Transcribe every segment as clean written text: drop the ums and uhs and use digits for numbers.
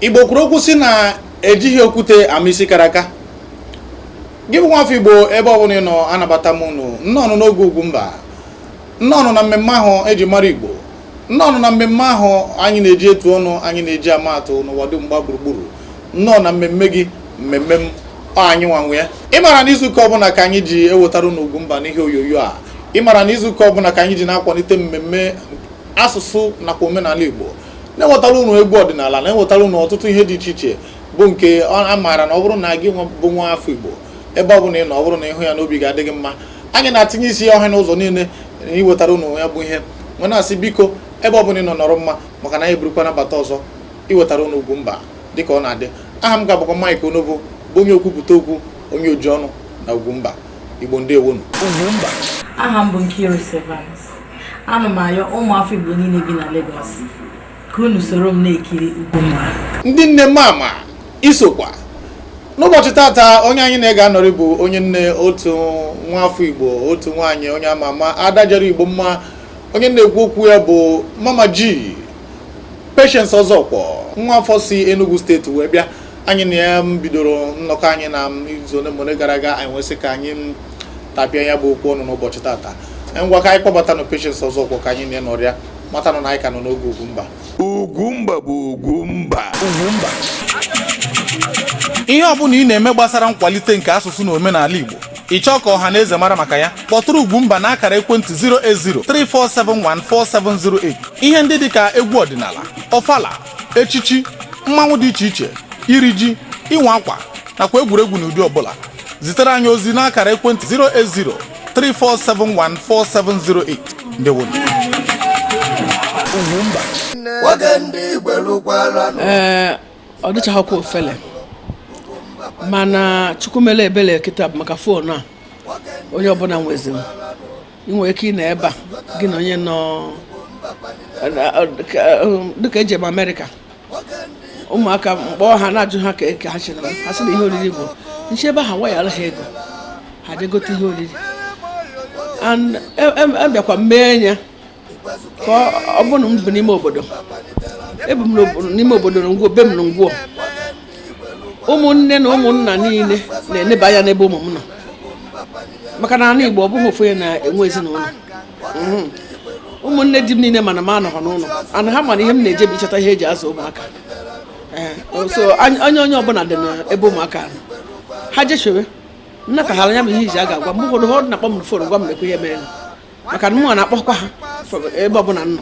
Igbo kwuru okwu si na ejighị okwute amisi karaka. Gị bụ nwafọ Igbo ebe ọbụla ị nọ anabata m unu nnọọ n'oge Ugwumba. Nnọọ na mmemme ahụ eji mara Igbo. Nnọọ na mmemme ahụ anyị na-eji etu ọnụ, anyị na-eji amatụ n'ụwa dum gba gburugburu. Nnọọ na mmemme gị, mmemme m anyị nwanwe ya. Ị mara na izuụka ọbụla ka anyị ji ewetara unu Ugwumba n'ihe onyonyo a. Ị mara na izuụka ọbụla ka anyị ji na-akwalite mmemme asụsụ nakwa omenala Igbo. Na-ewetara unu egwu ọdịnala, na-ewetara unu ọtụtụ ihe dị iche iche bụ nke a maara na ọ bụrụ na gị bụ nwa afọ Igbo ebe ọ bụla ị nọ, ọ bụrụ na ịhụ ya n'obi ga-adị gị mma. Anyị na-atinye isi ya ọha n'ụzọ niile na iwetara unu ya bụ ihe. Nwe na-asị biko ebe ọ bụla ị nọ nọrọ mma maka na anyị burukwa nabata ọzọ iwetara unu Ugwumba dịka ọ na-adị. Aha m ga-abụkwa Mike Onovo bụ onye okwupụta okwu, onye oji ọnụ na Ugwumba. Igbo ndewonu. Ugwumba. Aha m bụ Nkiri Sevens. Ana m ayọ ụmụafọ Igbo niile bi na Lagos ka unu soro m na-ekiri Ugwumba. Ndị nne mama isokwa n'ụbọchị tata onye anyị na-ega anọrị bụ onye nne otu nwafọ Igbo, otu nwaanyị onye ama ama ada jere Igbo mma. Onye na-ekwu okwu ya bụ Mama G Patience Ọzọkwọ, nwafọ si Enugu steeti wee bịa. Anyị na ya bidoro nnọkọ anyị na izu ole ma ole gara aga. Anyị nwesị ka anyị tapịa ya bụ okwu ọnụ n'ụbọchị tata. Ngwa ka anyị kpọbata na Patience Ọzọkwọ ka anyị na-enọrịa mata na anyị ka nọ n'oge Ugwumba. Ugwumba bụ Ugwumba. Ugwumba. Ihe ọ bụla ị na-eme gbasara nkwalite nke asụsụ na omenala Igbo, ị chọọ ka ọha na eze mara maka ya, kpọtụrụ Ugwumba na akara ekwentị 08034714708. Ihe ndị dịka egwu ọdịnala, ọfala, echichi, mmanwụ dị iche iche, iri ji, ịnwa akwa nakwa egwuregwu n'ụdị ọbụla. Zitere anyị ozi n'akara ekwentị 08034714708. Ndewo. Ugwumba. Ọ dịchaghịkwa ofele mana Chukwumele ebele kịta bụ maka fon a onye ọbụla nweziri. Ị nwere ike ị na ebe a gị na onye nọ dịka ejem Amerịka, ụmụaka mgbe ọha na-ajụ ha ka ha chere ha sị na ihe oriri bụ nche ebe ha wayara ha ego ha jegote ihe oriri. Abịakwa mee ya ka ọ bụrụ na m bụ n'ime obodo, ebu m n'ime obodo na ngwo be m na ngwo ụmụnne na ụmụnna niile na-eneba anya n'ebe ụmụ m nọ maka na ala Igbo ọ bụghị ofu onye na-enwe ezinụlọ. Ụmụnne di m niile mana m anọghọ n'ụlọ ana ha mana ihe m na-eje bụ ịchọta ihe eji azụ ụmụaka. So onye ọbụla dị n'ebe ụmụaka ha jechwewe nnataghara ya bụ ihe iji a ga-agwa m ụfọdụ ha na-akpọ m fon gwa m mekwa ihe mere maka na mụ na-akpọkwa ha ebe ọbụla nọ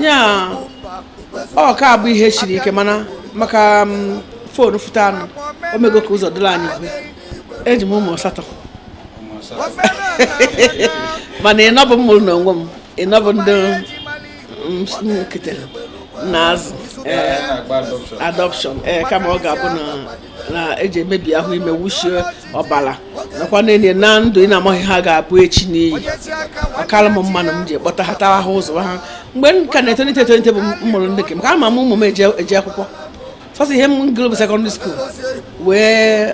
ya. Ọ ka abụ ihe siri ike mana maka fon fụta anụ o mego ka ụzọ dịrị anyị mfe. Eji m ụmụ 8 mana ịnọbụ m mụrụ n'onwe m, ịnọbụ ndị ketere na-azụ adoption kama ọ ga-abụ na eji emebi ahụ ime wuchie ọbara nakwa na-enye na ndụ ị na-amaghị ha ga-abụ echi n'iyi. Ọkara m mmanụ m ji ekpọta ha tawa ha ụzọ ha mgbe m ka na-etonite bụ mụrụ ndị m ka ama m ụmụ m eji akwụkwọ sọsọ ihe m gụrụ bụ sekọndịrị skuul wee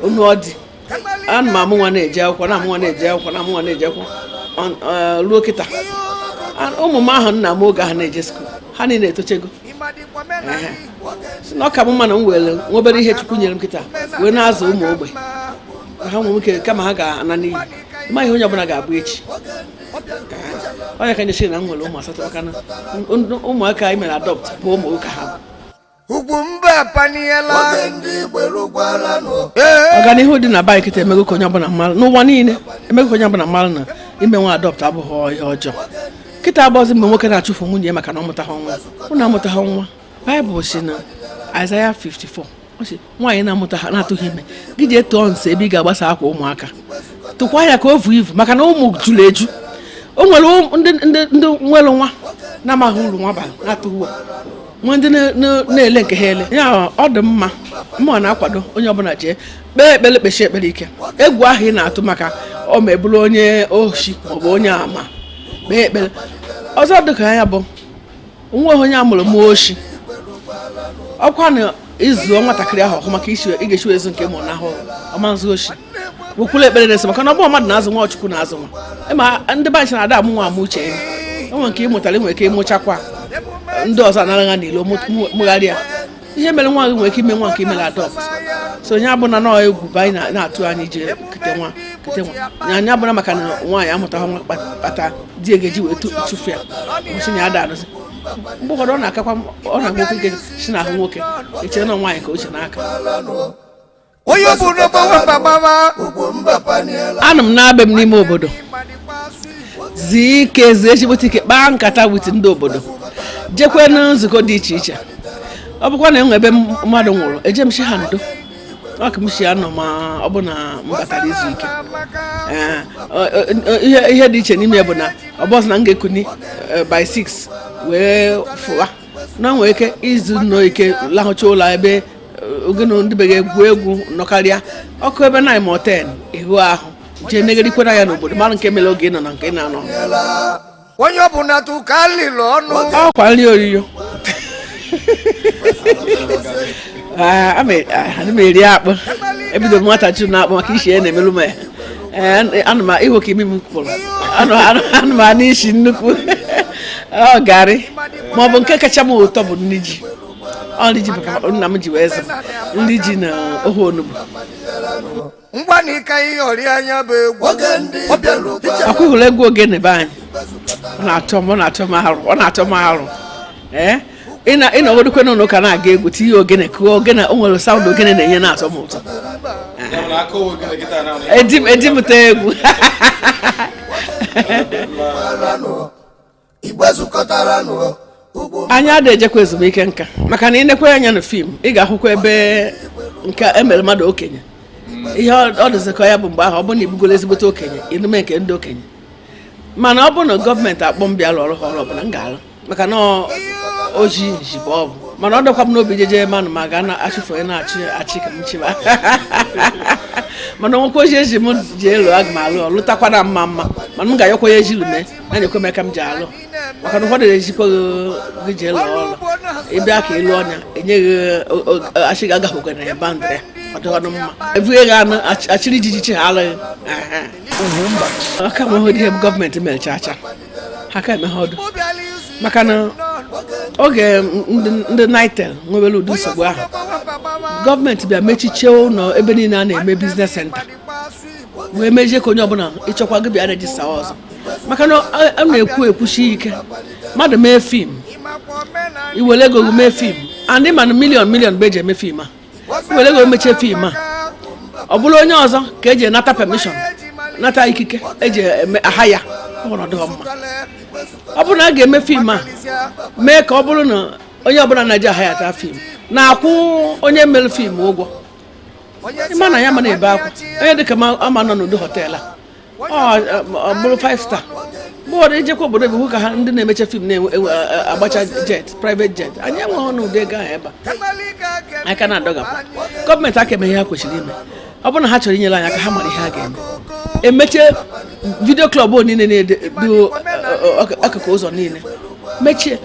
onu ọ dị ana m amụ nwa na-eji akwụkwọ na amụ nwa na-eji akwụkwọ na amụ nwa na-eji akwụkwọ ruo kịta. Ụmụ m ahụ nna m oge ha na-eje skuul ha niile etochego. Si na ọ ka m mma na m were nwobere ihe Chukwu nyere m kịta wee na-azụ ụmụ ogbe ha nwere ike kama ha ga-ana n'iyi. Ịma ihe onye ọbụla ga-abụ echi. Onye ka nyechiri na m nwere ụmụ 8 maka na ụmụaka anyị mere adọpt bụ ụmụ ụka ha. Ọganihu dị na baị kịta emego ka onye ọbụla mmadụ n'ụwa niile emego ka onye ọbụla mmadụ na ime nwa adọpt abụghị ihe ọjọọ. Kịta abụọzi mgbe nwoke na-achụfu nwunye maka na ọ mụtaghị nwa. Ụnụ amụtaghị nwa. Baịbụl si na Aịzaya 54 ọ sị nwaanyị na-atụghị ime gị jee tụọ nso ebe ị ga-agbasa akwa ụmụaka tụkwa ya ka o vu ivu maka na ụmụ juru eju. O nwere ndị nwere nwa na-amaghị uru nwa bara na-atụghị nwa ndị na-ele nke ha ele ya. Ọ dị mma mma na-akwado onye ọbụla jee kpee ekpere kpechie ekpere ike. Egwu ahụ ị na-atụ maka ọ ma ebụrụ onye oshi maọbụ onye ama kpee ekpere ọzọ dịka ya bụ nwa onye amụrụ m oshi ọkwa na izuo nwatakịrị ahụ ọhụ maka ị ga-echi ezu nke mụ na ahụ ọmanzụ oshi wekwula ekpere na-esi maka na ọ bụ mmadụ na-azụ nwa Chukwu na-azụ nwa ma ndị banchi na-ada amụ nwa amụ uche enwe nke ịmụtara enwere ike ịmụchakwa ndị ọzọ anara ha niile mụgharịa ihe mere nwa gị nwere ike ime nwa nke imere adopt so onye abụna na egwu bụ anyị na-atụ anyị je kete nwa anyị abụna maka na nwaanyị amụtaghị nwa kpata di ga-eji wee tụfu ya si na ya da arụzi mgbe ụfọdụ ọ na-akakwa ọ na-agwa nwoke ike si n'ahụ nwoke echere na nwaanyị ka o che n'aka anọ m na-abịa m n'ime obodo zie ike zie ezigbote ike kpaa nkata wit ndị obodo jekwe na nzukọ dị iche iche ọ bụkwa na enwe ebe mmadụ nwụrụ eje m shi ha ndo ọka m shi anọ ma ọ bụ na m batara izu ike ihe dị iche n'ime bụ na ọ bụzi na m ga-ekuni by 6 wee fụwa na nwere ike izu nnọọ ike lahụcha ụlọ ebe ogene ndị be egwu nọkarịa ọkụ ebe 9 ma 10 ihu ahụ jee negerikwara ya n'obodo mara nke mere oge nọ na nke na-anọ onye ọbụla tụka lilo ọnụ ọkwa nri oriyo ana m eri akpụ ebido m nwata chu na akpụ maka isi ya na-emelụ m ana m ịhụ ka imi m kpụrụ ana m anụ isi nnukwu ọ garị ma ọ bụ nke kacha m ụtọ bụ nri ji nri ji papa nna m ji wee zụ nri ji na ohu onugbu ngwa na ịka ihe ori anya bụ egwu akwa ịhụrụ egwu ogene be anyị ọ na-atọ m arụ ịnọgodokwe n'ụlọ ụka na-aga egwu tinye ogene ka ogene o nwere saụndụ ogene na-enye na-atọ m ụtọ edimụta egwu anyị adịghị ejekwa ezumike nka maka na ịnekwe anya na fim ị ga-ahụkwa ebe nke emere mmadụ okenye ihe ọ dịzikọ ya bụ mgbe ahụ ọ bụ na ibugolo ezigbote okenye emume nke ndị okenye mana ọ bụ na gọọmenti akpọ m bịa lụrụ ọrụ ọbụla m ga-alụ maka na Ogene ji bụ ọbụ mana ọ dọkwa m n'obi jeje manụ ma ga na-achụfu onye na-achị ka m chiba mana nwekwa oji eji m ji elu aga m alụ lụtakwa na mma mana m ga-ayọkwa ya ejilu mee na nyekwe m ka m ji alụ maka na ụfọdụ ejikwa gị ji elu ọrụ ịbịa ka ịlụ ọnya enyeghị achị ga agaghị na ya bandị ọ dịkwanụ mma ebughị gị anụ achịrị ijiji ha alụghị aka m hụ ihe gọọmenti mere chacha ha ka emeghe ọdụ maka na oge ndị Nitel nwewere ụdị nsogbu ahụ gọọmenti bịa mechichie ụlọ ebe niile a na-eme biznes senta wee mejie ka onye ọbụla ịchọkwa gị bịa rejista ọzọ maka na a na-ekwuchi ike mmadụ mee fim iwere ego mee fim andị mana milion bụ eji eme fim a iwere ego mechie fim a ọ bụrụ onye ọzọ ka eji nata permission nata ikike eji eme aha ya ọnọdụ mma ọ bụrụ na a ga-eme fim a mee ka ọ bụrụ na onye ọbụla na-eji aha ya taa fim na-akwụ onye mere fim ụgwọ ịma na ya ma na-ebe akwa onye dịka ama nọ n'ụdị họteelụ ọ bụrụ 5 star bụọdụ ijekwa obodo bụ ka ha ndị na-emecha fim na-agbacha jet private jet anyị enweghị n'ụdị ego ahụ ebe a anyị ka na-adọgapụ gọọmenti aka eme ihe ha kwesịrị ime ọ bụrụ na ha chọrọ inyere anyị aka ha mara ihe ha ga-eme emechie vidio klọb niile na-dị akụkụ ụzọ niile mechie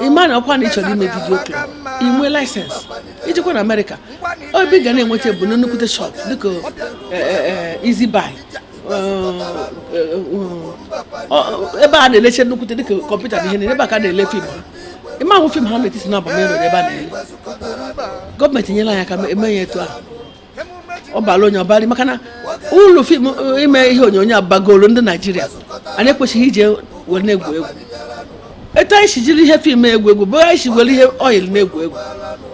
ịma na ọkwa na ị chọrọ ime vidio klọb inwe laịsensị ijikwa na Amerịka obi ga na-enweta bụ na nnukwute shop dịka Easy Buy ebe a na-eleche nnukwute dịka kọmputa na ihe niile ebe a ka na-ele fim ha ịma ahụ fim ha na-etiti na abamero ebe a na-ele gọọmenti nyere anyị aka eme ya etu ahụ ọ bara onye ọbarị maka na ụlọ fim ime ihe onyonyo abagoro ndị Naijiria anyị ekwesịghị ije were na-egwu egwu etu anyị si jiri ihe fim egwu egwu bụ anyị si were ihe oyil na-egwu egwu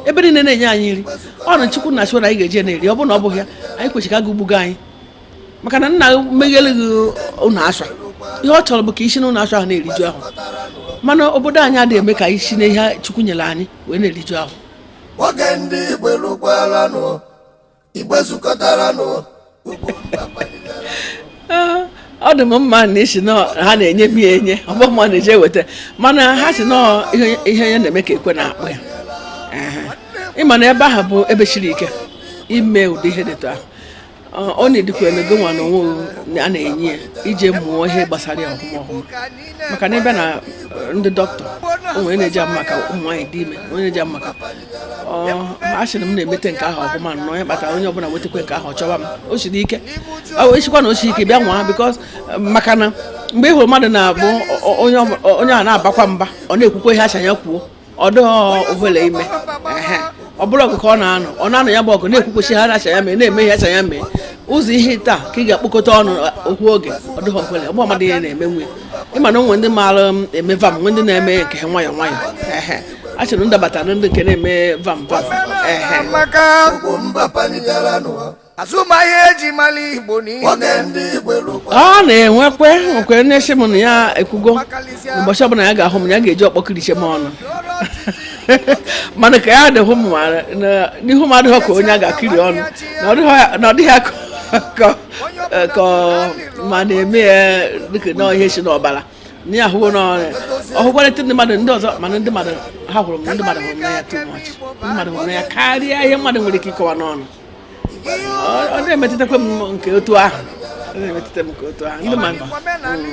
ebe niile na-enye anyị nri ọ na Chukwu na achụra anyị ga-eje na-eri ọ bụ na ọ bụghị ya anyị kwesịrị ka aga ugbugo anyị maka na nna meghele gị ụlọ asha ihe ọ chọrọ bụ ka isi na ụlọ asha ahụ na-eriju ahụ mana obodo anyị adịghị eme ka isi na ihe Chukwu nyere anyị wee na-eriju ahụ ọ dị m mma na isi na ha na-enye m ya enye ọ bụ mma na-eje weta mana ha si na ihe ya na-eme ka ekwe na-akpụ ya ịma na ebe ahụ bụ ebe siri ike ime ụdị ihe dịtụ ahụ ọ na-edikwa emego nwa na onwe a na-enye ya ije mụọ ihe gbasara ya ọhụma maka na ebe na ndị dọkịta onwe na-eji ama maka ụmụ nwaanyị dị ime onye na-eji ama maka a sị na m na-emete nke ahụ ọhụma nọ ya kpatara onye ọbụla wetakwe nke ahụ ọ chọwa m o siri ike echikwa na o siri ike bịa nwa bikos maka na mgbe ị hụrụ mmadụ na-abụ onye a na-abakwa mba ọ na-ekwukwa ihe acha ya kwuo ọ dịghị ovele ime ọ bụrụ ọgụ ka ọ na-anọ ya bụ ọgụ na-ekwukwechi ha acha ya mee na-eme ihe acha ya mee ụzọ ihe taa ka ị ga-akpọkọta ọnụ okwu oge ọ dịghị nkwele ọgbọ amadị ihe na-eme nwe ịma na onwe ndị maara eme vam nwe ndị na-eme nke ha nwayọọ nwayọọ a chọrọ ndị batara ndị nke na-eme vam azụmahịa eji mara Igbo ọ na-enwekwe nnechi m na ya ekwugo ụbọchị ọbụla ya ga-ahụ m ya ga-eji ọkpọkiriche m ọnụ mana ka ya dịhụ m n'ihu m adịghị ka onye a ga-akiri ọnụ na ọ dịghị ka ma na-eme ya dịka n'ọhịa esi n'ọbara na ya ahụgo ọhụkwarịta ndị mmadụ ndị ọzọ mana ndị mmadụ ha hụrụ m ndị mmadụ hụrụ m na ya too much ndị mmadụ hụrụ na ya karịa ihe mmadụ nwere ike ịkọwa n'ọnụ ọ na-emetụtakwa m nke otu ahụ ndị mmadụ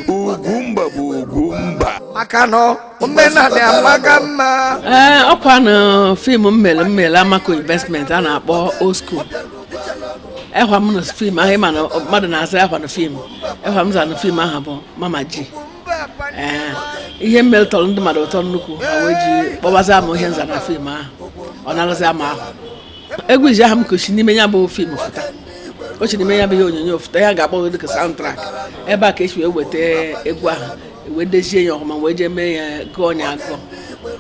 Ugwumba bụ Ugwumba maka na omenala amaga mma ọkwa na fim mmele Amako investment a na-akpọ old school ehwa m na fim ahụ ịma na mmadụ na-aza ehwa na fim ehwa m zara na fim ahụ bụ Mama G ihe mmele tọrọ ndị mmadụ ụtọ nnukwu ha wee ji kpọbaza ama ihe nza na fim ahụ ọ na-arụzi ama ahụ egwu iji aha m kochi n'ime ya bụ fim fụta o chi n'ime ya bụ ihe onyonyo fụta ya ga-akpọ dịka soundtrack ebe a ka esi wee weta egwu ahụ wee dezie ya ọhụma wee jee mee ya gụọ onye agụọ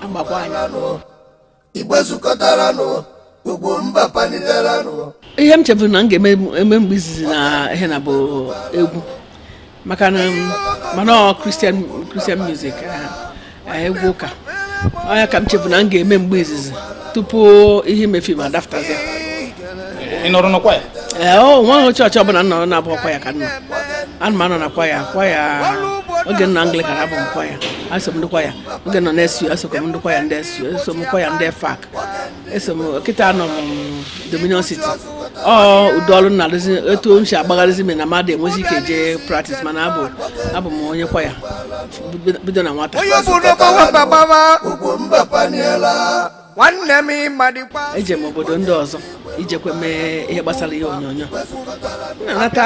agbakwa anya ihe m cheburu na m ga-eme mgbe izizi na ihe na bụ egwu maka na mana Christian music egwu ụka onye ka m cheburu na m ga-eme mgbe izizi tupu ihe ime fim adaptazi ị nọrọ n'ọkwa ya nwa chọọchị ọbụla nọ na-abụ ọkwa ya ka nọ ana m anọ na kwa ya oge nọ Anglican abụ m kwa ya eso m ndịkwa ya oge nọ na-esu esokwa m ndịkwa ya ndị esu eso m kwa ya ndị fak eso m kịta nọ m Dominion City ụdị ọrụ na-arụzi etu m si agbagharịzi me na mmadụ enwezi ike jee practice mana abụ m onye kwa ya bido na nwata eje m obodo ndị ọzọ ijekwe mee ihe gbasara ihe onyonyo na-anata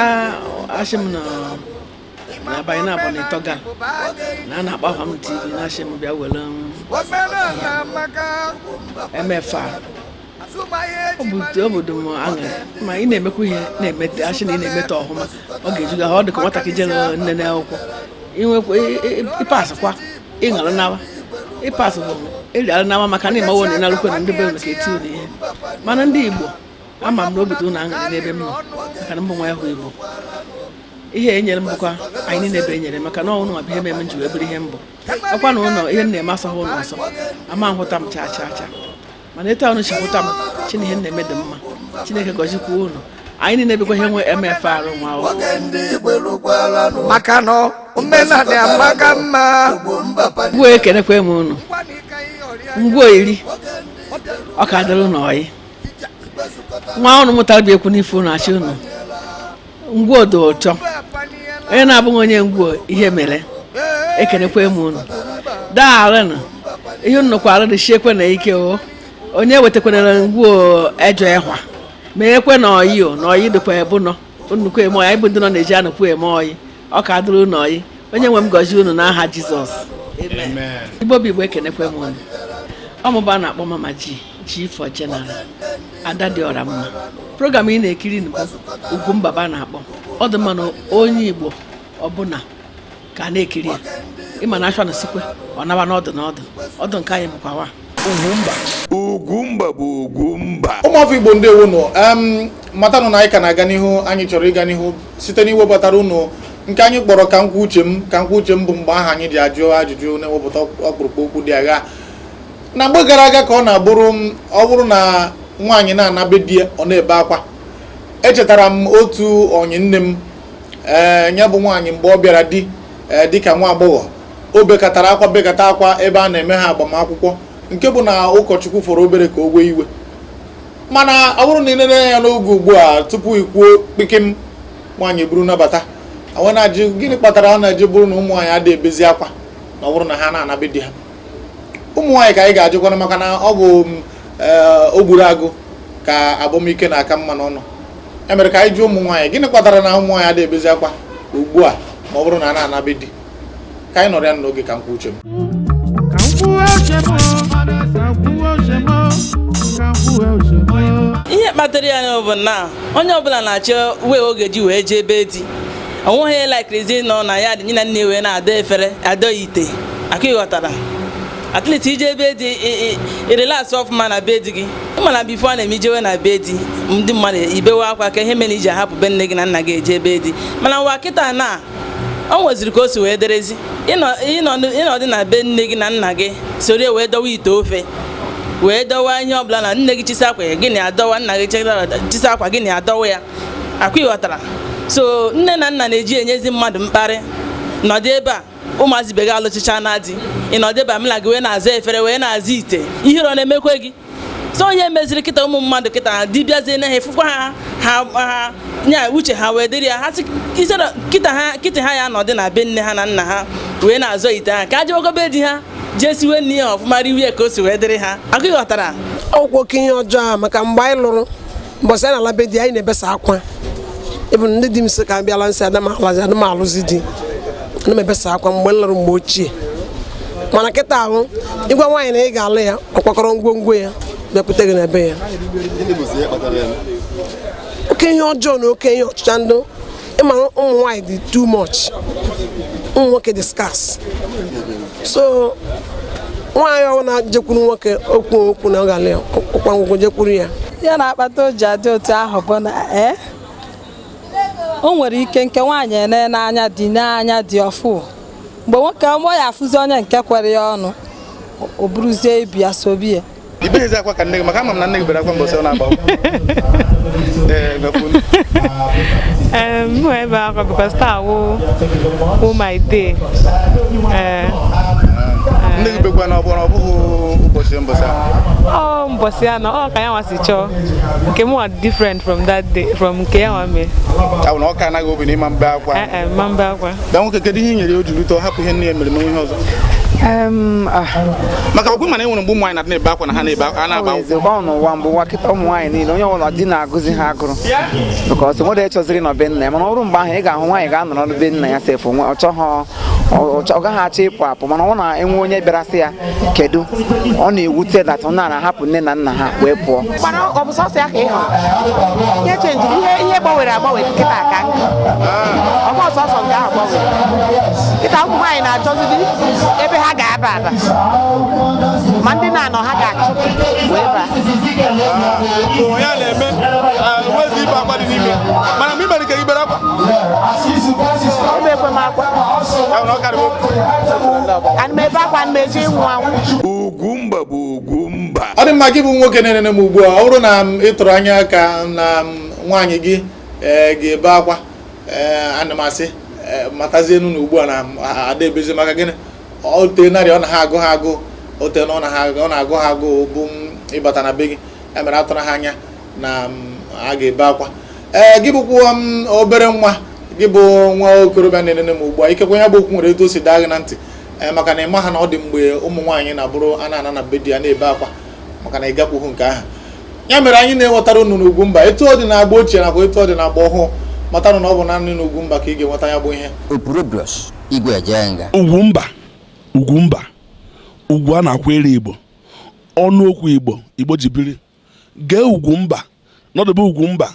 ashị m n'abalị na-abụ na ịtọga na a na-akpa m TV na ashị m bịa were MFR obodo m aṅụrị ma ị na-emekwa ihe na-emete ashị na ị na-emete ọhụma ọ ga-ejuga ha ọ dị ka nwatakịrị jere nne na akwụkwọ inwekwa ịpasịkwa ịṅara nawa ịpasị bụ ịrịara nawa maka na ịmawo na ịnarụkwe na ndị be ụlọ ka eti ụlọ ihe mana ndị Igbo ama m na obodo ụlọ aṅụrị n'ebe m nọ maka na mbụ nwa ya hụ Igbo ihe enyere m bụkwa anyị niile ebe enyere maka na ọnwụ nwa bụ ihe mere m ji wee bụrụ ihe mbụ ọkwa na ụlọ ihe na-eme asọghị ụlọ ọsọ ama nhụta m chaa chaa chaa mana etu ọnụ chi hụta m Chineke na-eme dị mma Chineke gọzikwa ụlọ anyị niile ebekwa ihe nwe MFR nwa maka na omenala amaga mma ngwa ekenekwa m ụnụ ngwa iri ọ ka dịrị ụnụ ọyị nwa ụnụ mụtara bụ ekwu n'ife ụnụ achị ụnụ ngwa odo ụtọ onye na-abụghị onye ngwa ihe mere ekenekwa m ụnụ daalụnụ ihe ụnụ kwara dị chiekwe na ike o onye wetakwanara ngwa ejo ịhwa ma ekwe na ọyị dịkwa ebe nọ nnukwu eme ọyị bụ ndị nọ na-eji anụkwu eme ọyị ọ ka dịrị ụnụ ọyị onye nwe m gọzie ụnụ n'aha Jizọs Igbo bụ Igbo ekenekwa m ụnụ ọmụba na-akpọ Mama G for General ada dị ọra mma program ị na-ekiri bụ Ugwumba na-akpọ ọ dị mma na onye Igbo ọbụla ka na-ekiri ya ịma na ashwa na sikwe ọ naba n'ọdụ ọdụ nke anyị bụkwa Ugwumba bụ Ugwumba ụmụafọ Igbo ndewo nụ matanụ na anyị ka na-aga n'ihu anyị chọrọ ịga n'ihu site n'iwepụtara ụnụ nke anyị kpọrọ ka nkwa uche m bụ mgbe ahụ anyị ji ajụ ajụjụ na-ewepụta ọkpụrụkpụ okwu dị agha na mgbe gara aga ka ọ na-abụrụ ọ bụrụ na nwaanyị na-anabe di ọ na-ebe akwa echetara m otu onye nne m ya bụ nwaanyị mgbe ọ bịara di dịka nwa agbọghọ o bekata akwa ebe a na-eme ha agbamakwụkwọ nke bụ na ụkọchukwu fọrọ obere ka o wee iwe mana ọ bụrụ na ị nene ya n'oge ugbu a tupu ikwuo kpikim nwaanyị buru nabata awa na-ajụ gịnị kpatara ọ na-eji bụrụ na ụmụ nwaanyị adịghị ebezi akwa na ọ bụrụ na ha na-anabe di ha ụmụ nwaanyị ka anyị ga-ajụkwana maka na ọ bụ o gburu agụ ka abụmike na-aka mma n'ọnụ emere ka anyị jụọ ụmụ nwaanyị gịnị kpatara na ụmụ nwaanyị adịghị ebezi akwa ugbu a ma ọ bụrụ na a na-anabe di ka anyị nọrọ ya n'oge ka nkwa uche m ihe kpatara ya bụ na onye ọbụla na-achọ wee oge ji wee jee ebe di onweghị laikrizi nọ na ya dị na nne wee na-adọ efere adọ ite aka ịghọtara at least ije ebe di relax ọfụma na be di gị mana bifo a na-eme ijewe na be di ndị mmadụ ibewe akwa ka ihe mere iji ahapụ be nne gị na nna gị eje ebe di mana nwa kịta na o nweziri ka o si wee derezi ịnọdụ na be nne gị na nna gị soro wee dọwa ite ofe wee dọwa ihe ọbụla na nne gị chisa akwa gị na-adọwa nna gị chisa akwa gị na-adọwa ya akwa ịghọtara so nne na nna na-eji enyezi mmadụ mkparị nọdụ ebe a ụmụazị be gị alụchicha na di ịnọdụ ebe a mla gị wee na-aza efere wee na-aza ite ihere ọ na-emekwe gị so onye meziri kịta ụmụ mmadụ kịta dibịazie na ha efukwa ha nya uche ha wee dịrị ya ha kịta ha ya nọdụ na be nne ha na nna ha wee na-azọ ite ha ka ajewagobe di ha jee siwe nne ya ọfụma riwie ka o si wee dịrị ha akụ ịghọtara ọgwụ oke ihe ọjọọ a maka mgbe anyị lụrụ mbọsị anyị na-ala be di anyị na-ebesa akwa ịbụ ndị di m sị ka m bịala nsị adịmalụzi di ana m ebesa akwa mgbe m lụrụ mgbe ochie mana kịta ahụ ịgwa nwaanyị na ị ga-alụ ya ọ kwakọrọ ngwongwo ya bịakwute gị n'ebe ya oke ihe ọjọọ na oke ihe ọchịcha ndụ ịmara ụmụ nwaanyị dị too much ụmụ nwoke dị scarce so nwaanyị ọwụ na-jekwuru nwoke okwu na ọ ga-alụ ya ọkwa ngwongwo jekwuru ya ya na-akpata o ji adị otu ahụ bụ na o nwere ike nke nwaanyị ene n'anya dị ọfụ mgbe nwoke ọmụ ya afụzi onye nke kwere ya ọnụ o buruzie ibi ya sobi ya ibehezi akwa ka nne gị maka ama m na nne gị bere akwa mbọsị ọ na-agba m ebe akwa because taa wụ my day nne gị bekwa na ọ bụghị ụbọchị mbọsị ahụ mbọsị ya na ọ ka ya nwasị chọọ nke m wa different from that day from nke ya nwa mee ahụ na ọ ka anaghị obi n'ịma mbe akwa ma mbe akwa bịa nwoke kedu ihe i nyere o jiri ụtọ hapụ ihe nne ya mere ihe ọzọ maka ọgwụ mana enwere mgbe ụmụ nwaanyị na-ebe akwa na ha na-aba nkwụ n'ụwa mbụ nwa kịta ụmụ nwaanyị niile onye ọbụla di na-agụzi ha agụrụ because nwere chọziri nọ be nna ya mana ọrụ mgbe ahụ ị ga-ahụ nwaanyị ga-anọrọ n'be nna ya sef ọ gaghị achọ ịpụ apụ mana ọ na-enwe onye bịara sị ya kedu ọ na-ewute dat ọ na-ahapụ nne na nna ha wee pụọ mana ọ bụ sọsọ ya ka ị hụrụ ihe chenjiri ihe gbanwere agbanwe kịta ka nkụ ọ bụ sọsọ nke ahụ gbanwere kịta ụmụ nwaanyị na-achọzidi ebe ha ga-aba ma ndị na-anọ ha ga-achụ wee baa ya na-eme wezi ibe akwa dị n'ime mana mgbe imere ike ibere akwa ebe ekwe m akwa ana m ebe akwa ana m eji ịnwụ anwụ Ugwumba bụ Ugwumba. ọ dị mma gị bụ nwoke na-enene m ugbu a ọ bụrụ na ị tụrụ anya ka na nwaanyị gị ga-ebe akwa ana m asị matazie enu na ugbu a na ada ebezi maka gịnị ote narị ọ na ha agụ ote na ọ na-agụ ha agụ bụ ịbata na be gị ya mere atụrụ ha anya na a ga-ebe akwa gị bụkwa obere nwa gị bụ nwa okorobịa na-enene m ugbu a ikekwe ya bụ okwu nwere etu o si daa gị na ntị maka na ịma ha na ọ dị mgbe ụmụ nwaanyị na-abụrụ ana na be di ya na-ebe akwa maka na ị gakwuhu nke ahụ ya mere anyị na-ewetara unu n'Ugwumba etu ọ dị na agba ochie nakwa etu ọ dị na agba ọhụụ matanụ na ọ bụ naanị n'Ugwumba ka ị ga-enweta ya bụ ihe Ugwumba ugwu a na-akwere Igbo ọnụ okwu Igbo ji biri gee Ugwumba n'ọdụbe Ugwumba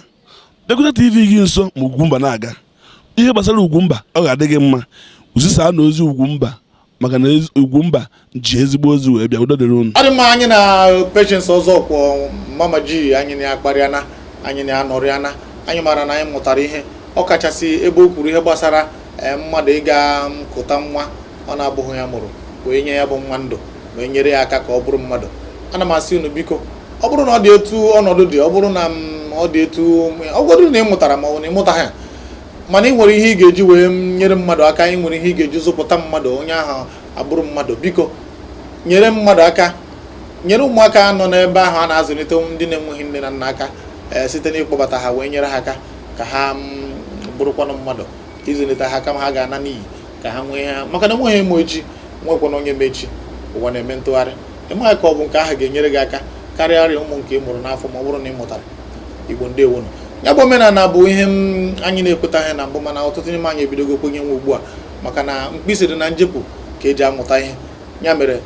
bịakwute TV gị nso ma Ugwumba na-aga ihe gbasara Ugwumba ọ ga-adị gị mma ụzisa na ozi Ugwumba maka na Ugwumba ji ezigbo ozi wee bịa udo dịrị unu ọ dị mma anyị na Patience ọzọ kwọ mama ji anyị na-akparịana anyị na-anọrịana anyị mara na anyị mụtara ihe ọ kachasị ebe o kwuru ihe gbasara mmadụ ịga kụta nwa ọ na-abụghị ya mụrụ wee nye ya bụ nwa ndụ wee nyere ya aka ka ọ bụrụ mmadụ ana m asị unu biko ọ bụrụ na ọ dị etu ọnọdụ dị ọ bụrụ na ọ dị etu ọ bụrụ na ị mụtara ma ọ bụ na ị mụtaghị ya mana ị nwere ihe ị ga-eji wee nyere mmadụ aka ị nwere ihe ị ga-eji zụpụta mmadụ onye ahụ abụrụ mmadụ biko nyere mmadụ aka nyere ụmụaka nọ n'ebe ahụ a na-azụlite ndị na-enweghị nne na nna aka site n'ịkpọbata ha wee nyere ha aka ka ha bụrụkwanụ mmadụ ịzụlite ha aka ma ha ga-ana n'iyi ka ha nwee ha maka na enweghị emo echi nwekwana onye mechi ụwa na-eme ntụgharị ịmaghị ka ọ bụ nke ahụ ga-enyere gị aka karịa arịa ụmụ nke ị mụrụ n'afọ ma ọ bụrụ na ị mụtara Igbo ndewonu ya bụ omenala bụ ihe anyị na-ekwetaghị na mbụ mana ọtụtụ n'ime anyị ebidogo kwenye nwe ugbu a maka na mkpịsị dị na njepụ ka eji amụta ihe ya mere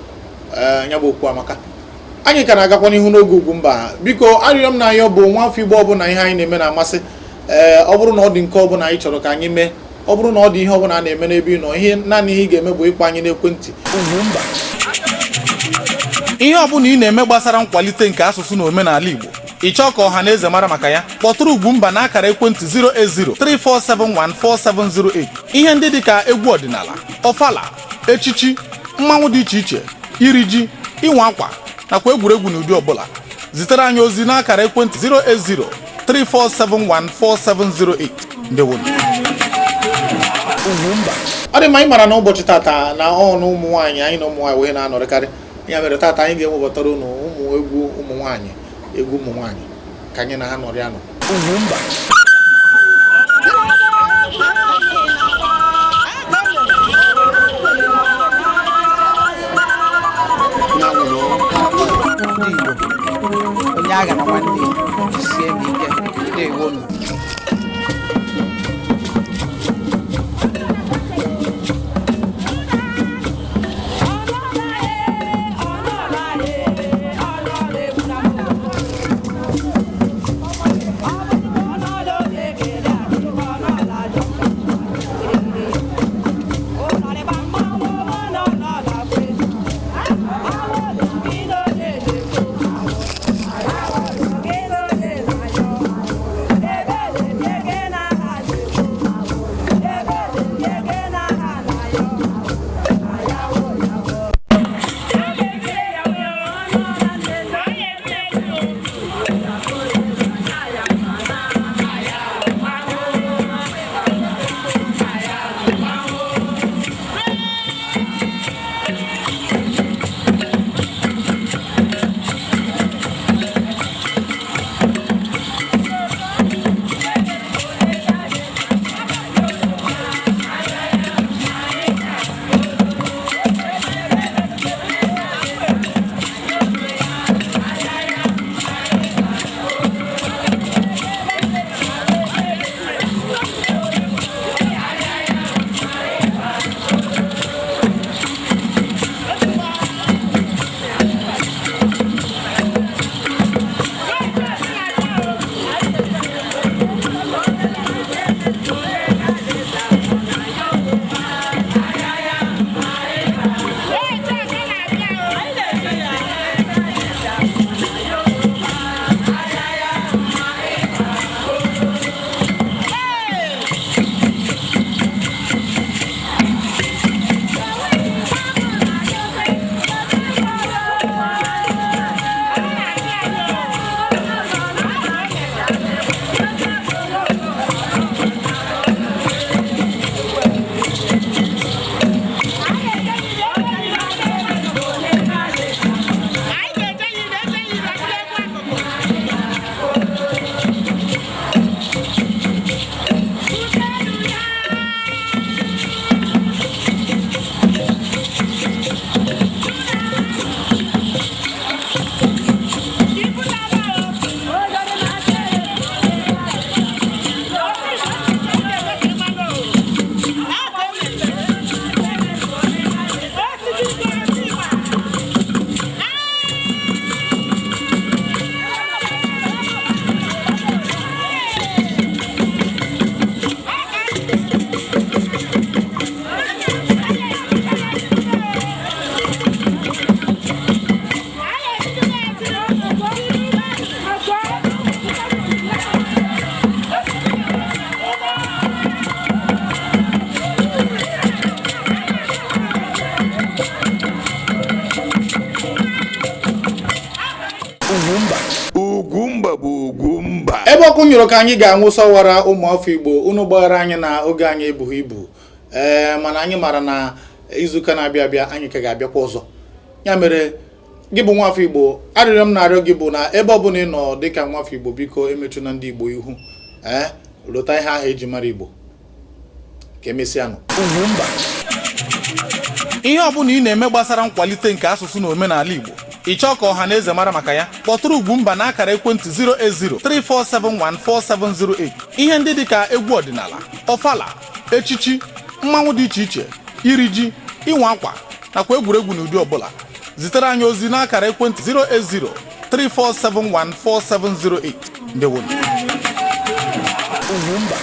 ya bụ okwu amaka anyị ka na-agakwa n'ihu n'oge Ugwumba biko arịrịọ m na anyị bụ nwafọ Igbo ọbụla ihe anyị na-eme na-amasị ọ bụrụ na ọ dị nke ọbụla anyị chọrọ ka anyị mee ọ bụrụ na ọ dị ihe ọbụla a na-eme n'ebe ị nọ ihe naanị ihe ị ga-eme bụ ịkpọ anyị n'ekwentị Ugwumba ihe ọbụla ị na-eme gbasara nkwalite nke asụsụ na omenala Igbo ị chọọ ka ọha na eze mara maka ya kpọtụrụ Ugwumba na akara ekwentị 08034714708 ihe ndị dịka egwu ọdịnala ọfala echichi mmanwụ dị iche iche iri ji ịnwa akwa nakwa egwuregwu n'ụdị ọbụla zitere anyị ozi n'akara ekwentị 08034714708 ndewo Ugwumba ọ dị mma anyị mara na ụbọchị tata na ọnụ ụmụ nwaanyị anyị na ụmụ nwaanyị wee na-anọrịkarị ya mere tata anyị ga-ewepụtara unu ụmụ egwu ụmụ nwaanyị egwu ụmụ nwaanyị ka anyị na ha nọrị anọ Ugwumba onye agha na nwanne sie m ike na-ewo m Ugwumba bụ Ugwumba. ebe ọkụ nyụrụ ka anyị ga-anwụ sọwara ụmụafọ Igbo unu gbaghara anyị na oge anyị ebughị ibu mana anyị mara na izuụka na-abịa abịa anyị ka ga-abịakwa ọzọ ya mere gị bụ nwafọ Igbo arịrịọ m na-arịọ gị bụ na ebe ọbụla ị nọ dịka nwafọ Igbo biko emechuna ndị Igbo ihu lụta ihe ahụ eji mara Igbo ka emesịanụ Ugwumba ihe ọbụla ị na-eme gbasara nkwalite nke asụsụ na omenala Igbo ị chọọ ka ọha na eze mara maka ya kpọtụrụ Ugwumba na akara ekwentị 08034714708 ihe ndị dịka egwu ọdịnala ọfala echichi mmanwụ dị iche iche iri ji ịnwa akwa nakwa egwuregwu n'ụdị ọbụla zitere anyị ozi n'akara ekwentị 08034714708. Ndewo. Ugwumba.